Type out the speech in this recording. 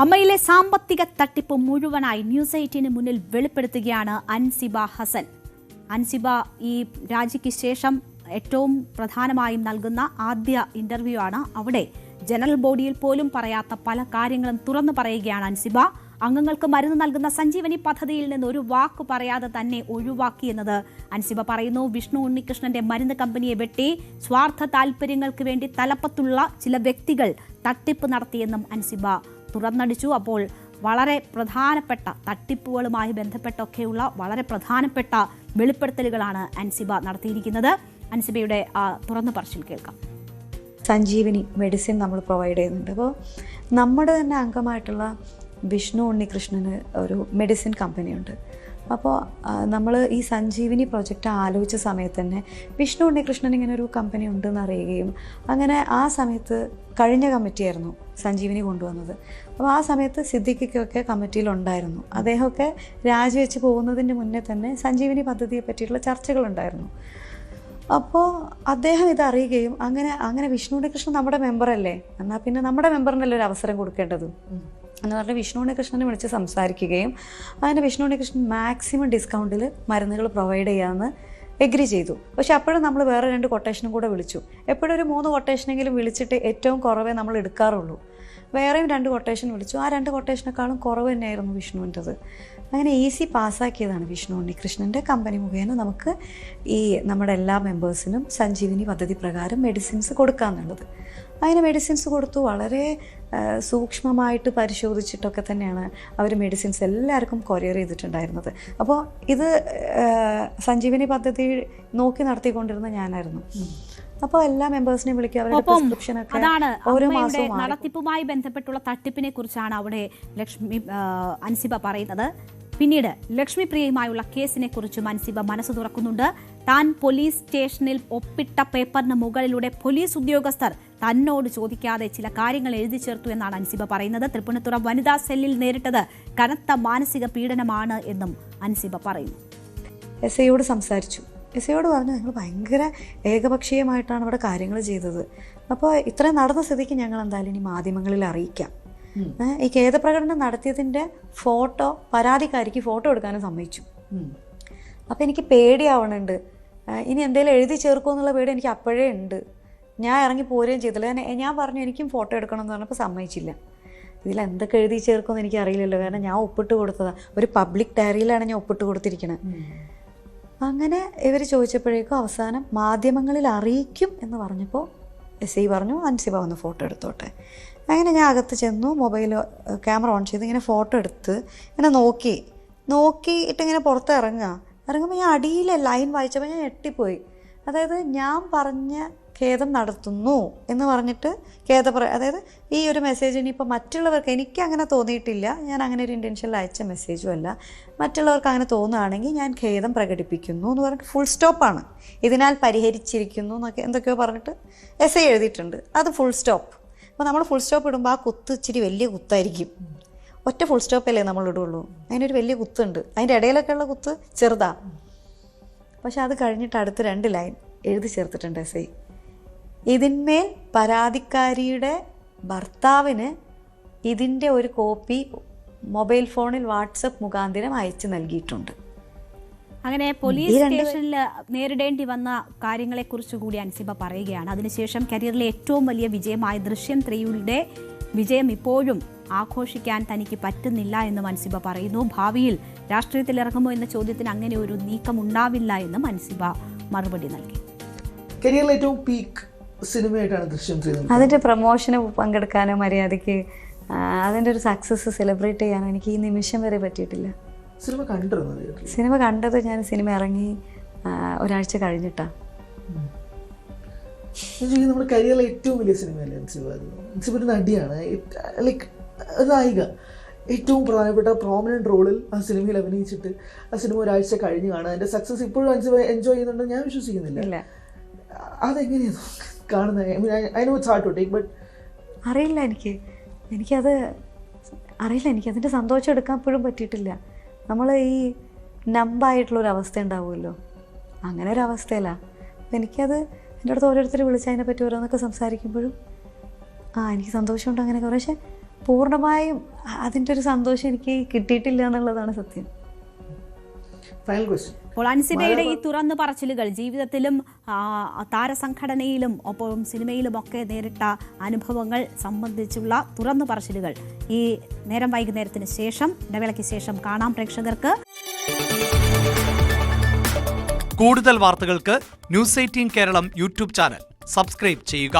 അമ്മയിലെ സാമ്പത്തിക തട്ടിപ്പ് മുഴുവനായി ന്യൂസ് 18 മുന്നിൽ വെളിപ്പെടുത്തുകയാണ് അൻസിബ ഹസൻ. അൻസിബ ഈ രാജിക്ക് ശേഷം ഏറ്റവും പ്രധാനമായും നൽകുന്ന ആദ്യ ഇന്റർവ്യൂ ആണ്. അവിടെ ജനറൽ ബോഡിയിൽ പോലും പറയാത്ത പല കാര്യങ്ങളും തുറന്നു പറയുകയാണ് അൻസിബ. അംഗങ്ങൾക്ക് മരുന്ന് നൽകുന്ന സഞ്ജീവനി പദ്ധതിയിൽ നിന്ന് ഒരു വാക്ക് പറയാതെ തന്നെ ഒഴിവാക്കിയെന്നത് അൻസിബ പറയുന്നു. വിഷ്ണു ഉണ്ണികൃഷ്ണന്റെ മരുന്ന് കമ്പനിയെ വെട്ടി സ്വാർത്ഥ താൽപര്യങ്ങൾക്ക് വേണ്ടി തലപ്പത്തുള്ള ചില വ്യക്തികൾ തട്ടിപ്പ് നടത്തിയെന്നും അൻസിബ തുറന്നടിച്ചു. അപ്പോൾ വളരെ പ്രധാനപ്പെട്ട തട്ടിപ്പുകളുമായി ബന്ധപ്പെട്ടൊക്കെയുള്ള വളരെ പ്രധാനപ്പെട്ട വെളിപ്പെടുത്തലുകളാണ് അൻസിബ നടത്തിയിരിക്കുന്നത്. അൻസിബയുടെ തുറന്നു പറച്ചിൽ കേൾക്കാം. സഞ്ജീവനി മെഡിസിൻ നമ്മൾ പ്രൊവൈഡ് ചെയ്യുന്നുണ്ട്. അപ്പോൾ നമ്മുടെ തന്നെ അംഗമായിട്ടുള്ള വിഷ്ണു ഉണ്ണികൃഷ്ണന് ഒരു മെഡിസിൻ കമ്പനിയുണ്ട്. അപ്പോൾ നമ്മൾ ഈ സഞ്ജീവനി പ്രൊജക്റ്റ് ആലോചിച്ച സമയത്ത് തന്നെ വിഷ്ണു ഉണ്ണികൃഷ്ണൻ ഇങ്ങനെ ഒരു കമ്പനി ഉണ്ടെന്ന് അറിയുകയും അങ്ങനെ ആ സമയത്ത് കഴിഞ്ഞ കമ്മിറ്റിയായിരുന്നു സഞ്ജീവനി കൊണ്ടുവന്നത്. അപ്പോൾ ആ സമയത്ത് സിദ്ദിഖിക്കൊക്കെ കമ്മിറ്റിയിലുണ്ടായിരുന്നു. അദ്ദേഹമൊക്കെ രാജിവെച്ച് പോകുന്നതിന് മുന്നേ തന്നെ സഞ്ജീവനി പദ്ധതിയെ പറ്റിയിട്ടുള്ള ചർച്ചകളുണ്ടായിരുന്നു. അപ്പോൾ അദ്ദേഹം ഇത് അറിയുകയും അങ്ങനെ വിഷ്ണു ഉണ്ണികൃഷ്ണൻ നമ്മുടെ മെമ്പറല്ലേ, എന്നാൽ പിന്നെ നമ്മുടെ മെമ്പറിനല്ലേ ഒരു അവസരം കൊടുക്കേണ്ടത് എന്ന് പറഞ്ഞ് വിഷ്ണു ഉണ്ണികൃഷ്ണനെ വിളിച്ച് സംസാരിക്കുകയും അതിന് വിഷ്ണു ഉണ്ണികൃഷ്ണൻ മാക്സിമം ഡിസ്കൗണ്ടിൽ മരുന്നുകൾ പ്രൊവൈഡ് ചെയ്യാമെന്ന് എഗ്രി ചെയ്തു. പക്ഷെ അപ്പോഴും നമ്മൾ വേറെ 2 കൊട്ടേഷനും കൂടെ വിളിച്ചു. എപ്പോഴും ഒരു 3 കൊട്ടേഷനെങ്കിലും വിളിച്ചിട്ട് ഏറ്റവും കുറവേ നമ്മൾ എടുക്കാറുള്ളൂ. വേറെയും 2 കൊട്ടേഷൻ വിളിച്ചു. ആ 2 കൊട്ടേഷനേക്കാളും കുറവ് തന്നെയായിരുന്നു വിഷ്ണുവിൻ്റെത്. അങ്ങനെ ഈസി പാസ്സാക്കിയതാണ് വിഷ്ണു ഉണ്ണികൃഷ്ണൻ്റെ കമ്പനി മുഖേന നമുക്ക് ഈ നമ്മുടെ എല്ലാ മെമ്പേഴ്സിനും സഞ്ജീവനി പദ്ധതി പ്രകാരം മെഡിസിൻസ് കൊടുക്കാമെന്നുള്ളത്. അതിന് മെഡിസിൻസ് കൊടുത്തു. വളരെ സൂക്ഷ്മമായിട്ട് പരിശോധിച്ചിട്ടൊക്കെ തന്നെയാണ് അവർ മെഡിസിൻസ് എല്ലാവർക്കും കൊറിയർ ചെയ്തിട്ടുണ്ടായിരുന്നത്. അപ്പോൾ ഇത് സഞ്ജീവനി പദ്ധതി നോക്കി നടത്തിക്കൊണ്ടിരുന്ന ഞാനായിരുന്നു. അപ്പോൾ എല്ലാ മെമ്പേഴ്സിനെയും വിളിക്കുക, അവരുടെ പ്രിസ്ക്രിപ്ഷനൊക്കെ ഓരോ മാസവും. നടത്തിപ്പുമായി ബന്ധപ്പെട്ടുള്ള തട്ടിപ്പിനെ കുറിച്ചാണ് അവിടെ അൻസിബ പറയുന്നത്. പിന്നീട് ലക്ഷ്മിപ്രിയയുമായുള്ള കേസിനെ കുറിച്ചും അൻസിബ മനസ്സ് തുറക്കുന്നുണ്ട്. താൻ പോലീസ് സ്റ്റേഷനിൽ ഒപ്പിട്ട പേപ്പറിന് മുകളിലൂടെ പോലീസ് ഉദ്യോഗസ്ഥർ തന്നോട് ചോദിക്കാതെ ചില കാര്യങ്ങൾ എഴുതി ചേർത്തു എന്നാണ് അൻസിബ പറയുന്നത്. തൃപ്പൂണിത്തുറ വനിതാ സെല്ലിൽ നേരിട്ടത് കനത്ത മാനസിക പീഡനമാണ് എന്നും അൻസിബ പറയുന്നു. എസ്ഐയോട് സംസാരിച്ചു. എസ്ഐയോട് പറഞ്ഞു, ഞങ്ങൾ ഭയങ്കര ഏകപക്ഷീയമായിട്ടാണ് ഇവിടെ കാര്യങ്ങൾ ചെയ്തത്. അപ്പോൾ ഇത്രയും നടന്ന സ്ഥിതിക്ക് ഞങ്ങൾ എന്തായാലും ഇനി മാധ്യമങ്ങളിൽ അറിയിക്കാം. ഈ ഖേദപ്രകടനം നടത്തിയതിൻ്റെ ഫോട്ടോ പരാതിക്കാരിക്ക് ഫോട്ടോ എടുക്കാനും സമ്മതിച്ചു. അപ്പോൾ എനിക്ക് പേടിയാവണുണ്ട്, ഇനി എന്തെങ്കിലും എഴുതി ചേർക്കുമോ എന്നുള്ള പേടി എനിക്ക് അപ്പോഴേ ഉണ്ട്. ഞാൻ ഇറങ്ങി പോരുകയും ചെയ്തില്ല. ഞാൻ പറഞ്ഞു എനിക്കും ഫോട്ടോ എടുക്കണം എന്ന് പറഞ്ഞപ്പോൾ സമ്മതിച്ചില്ല. ഇതിൽ എന്തൊക്കെ എഴുതി ചേർക്കുമെന്ന് എനിക്ക് അറിയില്ലല്ലോ, കാരണം ഞാൻ ഒപ്പിട്ട് കൊടുത്തതാണ്. ഒരു പബ്ലിക് ഡയറിയിലാണ് ഞാൻ ഒപ്പിട്ട് കൊടുത്തിരിക്കുന്നത്. അങ്ങനെ ഇവർ ചോദിച്ചപ്പോഴേക്കും അവസാനം മാധ്യമങ്ങളിൽ അറിയിക്കും എന്ന് പറഞ്ഞപ്പോൾ എസ് ഐ പറഞ്ഞു അൻസിബ വന്ന് ഫോട്ടോ എടുത്തോട്ടെ. അങ്ങനെ ഞാൻ അകത്ത് ചെന്നു, മൊബൈൽ ക്യാമറ ഓൺ ചെയ്ത് ഇങ്ങനെ ഫോട്ടോ എടുത്ത് ഇങ്ങനെ നോക്കിയിട്ട് ഇങ്ങനെ പുറത്ത് ഇറങ്ങുമ്പോൾ ഞാൻ അടിയിലെ ലൈൻ വായിച്ചപ്പോൾ ഞാൻ ഞെട്ടിപ്പോയി. അതായത് ഞാൻ പറഞ്ഞ ഖേദം നടത്തുന്നു എന്ന് പറഞ്ഞിട്ട് അതായത് ഈ ഒരു മെസ്സേജ് ഇനിയിപ്പോൾ മറ്റുള്ളവർക്ക്, എനിക്ക് അങ്ങനെ തോന്നിയിട്ടില്ല, ഞാൻ അങ്ങനെ ഒരു ഇൻറ്റൻഷനിൽ അയച്ച മെസ്സേജും അല്ല, മറ്റുള്ളവർക്ക് അങ്ങനെ തോന്നുകയാണെങ്കിൽ ഞാൻ ഖേദം പ്രകടിപ്പിക്കുന്നു എന്ന് പറഞ്ഞിട്ട് ഫുൾ സ്റ്റോപ്പാണ്. ഇതിനാൽ പരിഹരിച്ചിരിക്കുന്നു എന്നൊക്കെ എന്തൊക്കെയോ പറഞ്ഞിട്ട് എസ് ഐ എഴുതിയിട്ടുണ്ട്. അത് ഫുൾ സ്റ്റോപ്പ്. അപ്പോൾ നമ്മൾ ഫുൾ സ്റ്റോപ്പ് ഇടുമ്പോൾ ആ കുത്ത് ഇച്ചിരി വലിയ കുത്തായിരിക്കും. ഒറ്റ ഫുൾ സ്റ്റോപ്പല്ലേ നമ്മൾ ഇടുള്ളൂ, അതിനൊരു വലിയ കുത്തുണ്ട്. അതിൻ്റെ ഇടയിലൊക്കെ ഉള്ള കുത്ത് ചെറുതാ. പക്ഷെ അത് കഴിഞ്ഞിട്ട് അടുത്ത 2 ലൈൻ എഴുതി ചേർത്തിട്ടുണ്ട് എസ് ഐ. ഇതിന്മേൽ പരാതിക്കാരിയുടെ ഭർത്താവിന് ഇതിൻ്റെ ഒരു കോപ്പി മൊബൈൽ ഫോണിൽ വാട്സപ്പ് മുഖാന്തരം അയച്ചു നൽകിയിട്ടുണ്ട്. അങ്ങനെ പോലീസ് സ്റ്റേഷനിൽ നേരിടേണ്ടി വന്ന കാര്യങ്ങളെക്കുറിച്ച് കൂടി അൻസിബ പറയുകയാണ്. അതിനുശേഷം കരിയറിലെ ഏറ്റവും വലിയ വിജയമായ ദൃശ്യം 3യുടെ വിജയം ഇപ്പോഴും ആഘോഷിക്കാൻ തനിക്ക് പറ്റുന്നില്ല എന്നും അൻസിബ പറയുന്നു. ഭാവിയിൽ രാഷ്ട്രീയത്തിൽ ഇറങ്ങുമോ എന്ന ചോദ്യത്തിന് അങ്ങനെ ഒരു നീക്കം ഉണ്ടാവില്ല എന്നും അൻസിബ മറുപടി നൽകി. കരിയറിലെ ഏറ്റവും പീക്ക് സിനിമയായിട്ടാണ് ദൃശ്യം 3. അതിൻ്റെ പ്രൊമോഷന് പങ്കെടുക്കാനോ മര്യാദയ്ക്ക് അതിൻ്റെ ഒരു സക്സസ് സെലിബ്രേറ്റ് ചെയ്യാനോ എനിക്ക് ഈ നിമിഷം വരെ പറ്റിയിട്ടില്ല. സിനിമ കണ്ടത് ഞാൻ സിനിമ ഇറങ്ങി ഒരാഴ്ച കഴിഞ്ഞിട്ടാണ്. നമ്മുടെ കരിയറിലെ ഏറ്റവും വലിയ സിനിമയല്ലേ അൻസിബ? ഒരു നടിയാണ്, ലൈക്ക് നായിക, ഏറ്റവും പ്രധാനപ്പെട്ട പ്രോമിനൻറ്റ് റോളിൽ ആ സിനിമയിൽ അഭിനയിച്ചിട്ട് ആ സിനിമ ഒരാഴ്ച കഴിഞ്ഞ് കാണുക. അതിൻ്റെ സക്സസ് ഇപ്പോഴും അൻസിബ എൻജോയ് ചെയ്യുന്നുണ്ടെന്ന് ഞാൻ വിശ്വസിക്കുന്നില്ല. അതെങ്ങനെയാണ് കാണുന്നത്? I know it's hard to take, but അറിയില്ല, എനിക്കത് അറിയില്ല. എനിക്കതിൻ്റെ സന്തോഷം എടുക്കാൻ ഇപ്പോഴും പറ്റിയിട്ടില്ല. നമ്മൾ ഈ നമ്പായിട്ടുള്ളൊരവസ്ഥ ഉണ്ടാവുമല്ലോ, അങ്ങനെ ഒരു അവസ്ഥയിലാണ്. അപ്പം എനിക്കത് എൻ്റെ അടുത്ത് ഓരോരുത്തർ വിളിച്ച് അതിനെപ്പറ്റി ഓരോന്നൊക്കെ സംസാരിക്കുമ്പോഴും എനിക്ക് സന്തോഷമുണ്ട് അങ്ങനെയൊക്കെ. പക്ഷേ പൂർണ്ണമായും അതിൻ്റെ ഒരു സന്തോഷം എനിക്ക് കിട്ടിയിട്ടില്ല എന്നുള്ളതാണ് സത്യം. Final question. അപ്പോൾ അൻസിബയുടെ ഈ തുറന്നു പറച്ചിലുകൾ ജീവിതത്തിലും താരസംഘടനയിലും ഒപ്പം സിനിമയിലുമൊക്കെ നേരിട്ട അനുഭവങ്ങൾ സംബന്ധിച്ചുള്ള തുറന്നു പറച്ചിലുകൾ ഈ നേരം വൈകുന്നേരത്തിന് ശേഷം, ഇടവേളയ്ക്ക് ശേഷം കാണാം പ്രേക്ഷകർക്ക്. കൂടുതൽ വാർത്തകൾക്ക് News 18 Keralam YouTube channel subscribe ചെയ്യുക.